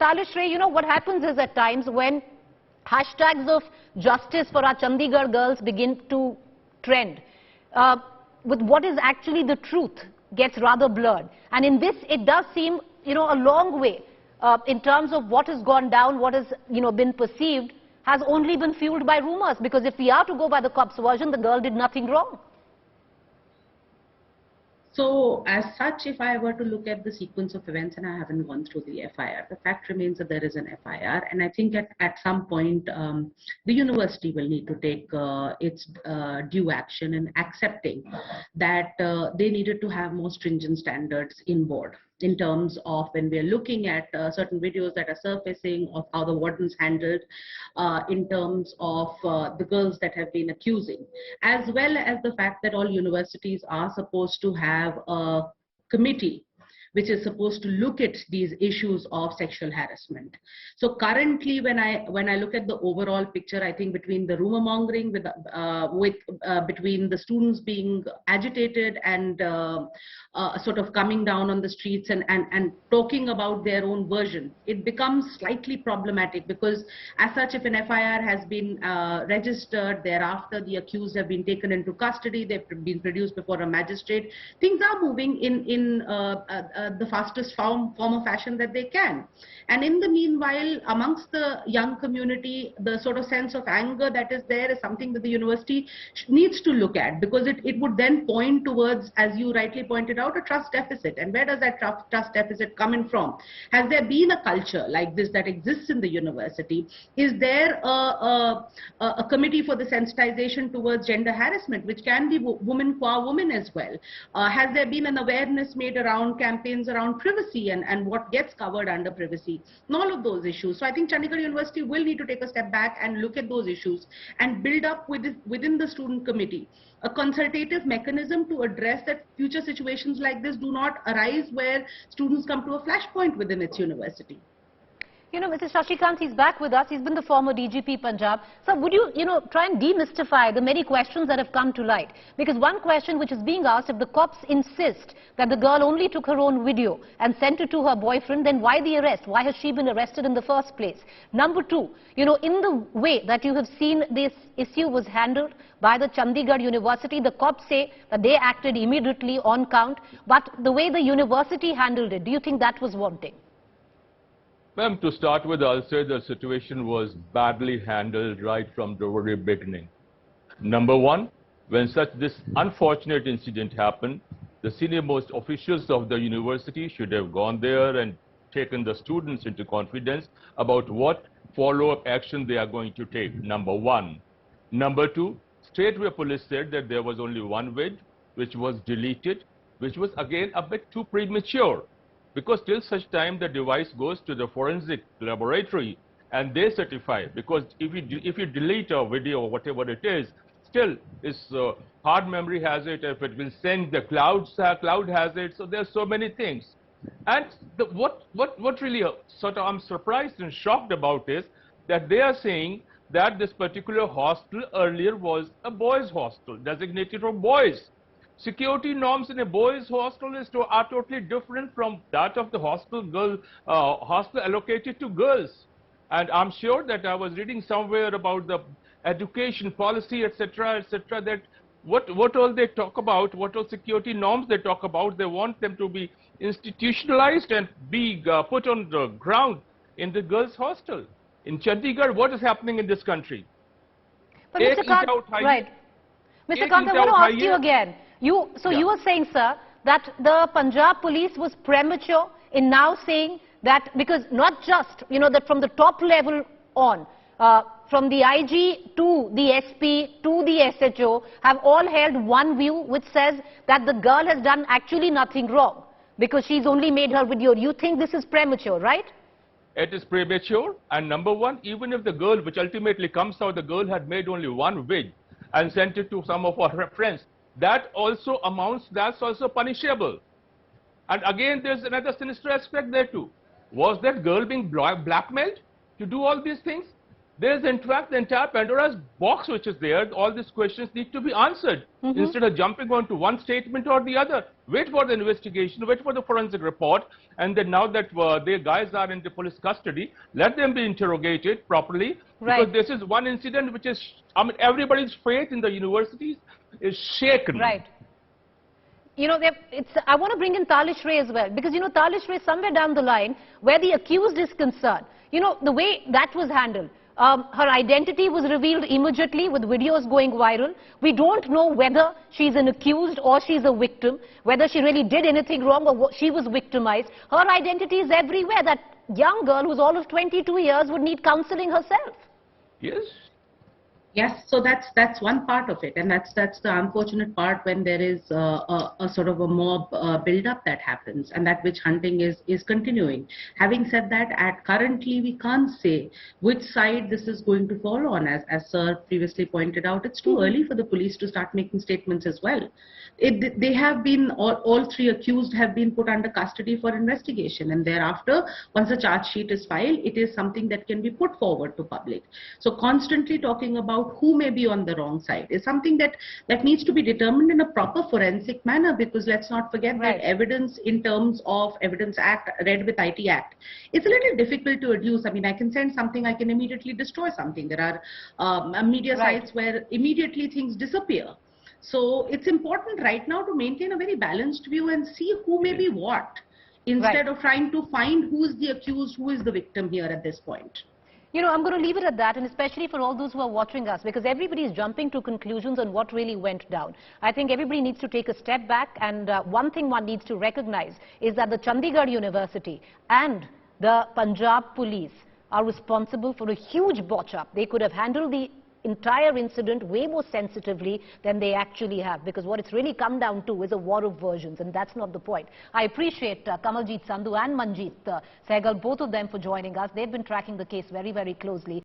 Salishree, you know, what happens is at times when hashtags of justice for our Chandigarh girls begin to trend, with what is actually the truth gets rather blurred. And in this, it does seem, you know, a long way in terms of what has gone down, what has, you know, been perceived, has only been fueled by rumors. Because if we are to go by the cop's version, the girl did nothing wrong. So as such, if I were to look at the sequence of events, and I haven't gone through the FIR, the fact remains that there is an FIR, and I think at some point the university will need to take its due action in accepting that they needed to have more stringent standards in board, in terms of when we're looking at certain videos that are surfacing of how the wardens handled, in terms of the girls that have been accusing, as well as the fact that all universities are supposed to have a committee which is supposed to look at these issues of sexual harassment. So currently, when I look at the overall picture, I think between the rumor mongering, between the students being agitated and sort of coming down on the streets and talking about their own version, it becomes slightly problematic, because as such, if an FIR has been registered, thereafter the accused have been taken into custody, they've been produced before a magistrate, things are moving in the fastest form of fashion that they can. And in the meanwhile, amongst the young community, the sort of sense of anger that is there is something that the university needs to look at, because it would then point towards, as you rightly pointed out, a trust deficit. And where does that trust deficit come in from? Has there been a culture like this that exists in the university? Is there a committee for the sensitization towards gender harassment, which can be woman qua woman as well? Has there been an awareness made around campaigns around privacy and what gets covered under privacy, and all of those issues? So I think Chandigarh University will need to take a step back and look at those issues and build up within the student committee a consultative mechanism to address that future situations like this do not arise, where students come to a flashpoint within its university. You know, Mr. Shashikant, he's back with us. He's been the former DGP Punjab. So would you, try and demystify the many questions that have come to light? Because one question which is being asked, if the cops insist that the girl only took her own video and sent it to her boyfriend, then why the arrest? Why has she been arrested in the first place? Number two, in the way that you have seen this issue was handled by the Chandigarh University, the cops say that they acted immediately on count, but the way the university handled it, do you think that was wanting? Ma'am, to start with, I'll say the situation was badly handled right from the very beginning. Number one, when this unfortunate incident happened, the senior-most officials of the university should have gone there and taken the students into confidence about what follow-up action they are going to take, number one. Number two, straightway police said that there was only one vid, which was deleted, which was again a bit too premature. Because till such time the device goes to the forensic laboratory and they certify, because if you delete a video or whatever it is, still its hard memory has it. If it will send the cloud has it. So there's so many things. And what really sort of I'm surprised and shocked about is that they are saying that this particular hostel earlier was a boys' hostel designated for boys. Security norms in a boys' hostel are totally different from that of the hostel allocated to girls. And I'm sure that I was reading somewhere about the education policy, etc., that what all they talk about, what all security norms they talk about, they want them to be institutionalized and be put on the ground in the girls' hostel. In Chandigarh, what is happening in this country? But Mr. Kant, right. Mr. Kant, I want to ask you again. You were saying, sir, that the Punjab Police was premature in now saying that, because not just, that from the top level on, from the IG to the SP to the SHO, have all held one view which says that the girl has done actually nothing wrong because she's only made her video. You think this is premature, right? It is premature, and number one, even if the girl, which ultimately comes out, the girl had made only one wig and sent it to some of her friends, that also that's also punishable. And again, there's another sinister aspect there too. Was that girl being blackmailed to do all these things? There's in fact the entire Pandora's box which is there. All these questions need to be answered. Instead of jumping onto one statement or the other. Wait for the investigation, wait for the forensic report, and then now that the guys are in the police custody, let them be interrogated properly. Right. Because this is one incident which is, I mean, everybody's faith in the universities is shaken. Right. You know, I want to bring in Talish Ray as well, because, you know, Talish Ray, somewhere down the line, where the accused is concerned, you know, the way that was handled, her identity was revealed immediately with videos going viral. We don't know whether she's an accused or she's a victim, whether she really did anything wrong or she was victimized. Her identity is everywhere. That young girl who's all of 22 years would need counseling herself. Yes. Yes, so that's one part of it, and that's the unfortunate part when there is a sort of a mob build-up that happens, and that witch hunting is continuing. Having said that, currently we can't say which side this is going to fall on. As Sir previously pointed out, it's too early for the police to start making statements as well. They have been, all three accused have been put under custody for investigation, and thereafter, once a charge sheet is filed, it is something that can be put forward to public. So constantly talking about who may be on the wrong side is something that needs to be determined in a proper forensic manner, because let's not forget that evidence in terms of Evidence Act, read with IT Act, it's a little difficult to adduce. I mean, I can send something, I can immediately destroy something. There are media sites where immediately things disappear. So it's important right now to maintain a very balanced view and see who may be what, instead of trying to find who is the accused, who is the victim here at this point. You know, I'm going to leave it at that, and especially for all those who are watching us, because everybody is jumping to conclusions on what really went down. I think everybody needs to take a step back, and one thing one needs to recognize is that the Chandigarh University and the Punjab Police are responsible for a huge botch-up. They could have handled the entire incident way more sensitively than they actually have, because what it's really come down to is a war of versions, and that's not the point. I appreciate Kamaljeet Sandhu and Manjeet Sehgal, both of them, for joining us. They've been tracking the case very, very closely.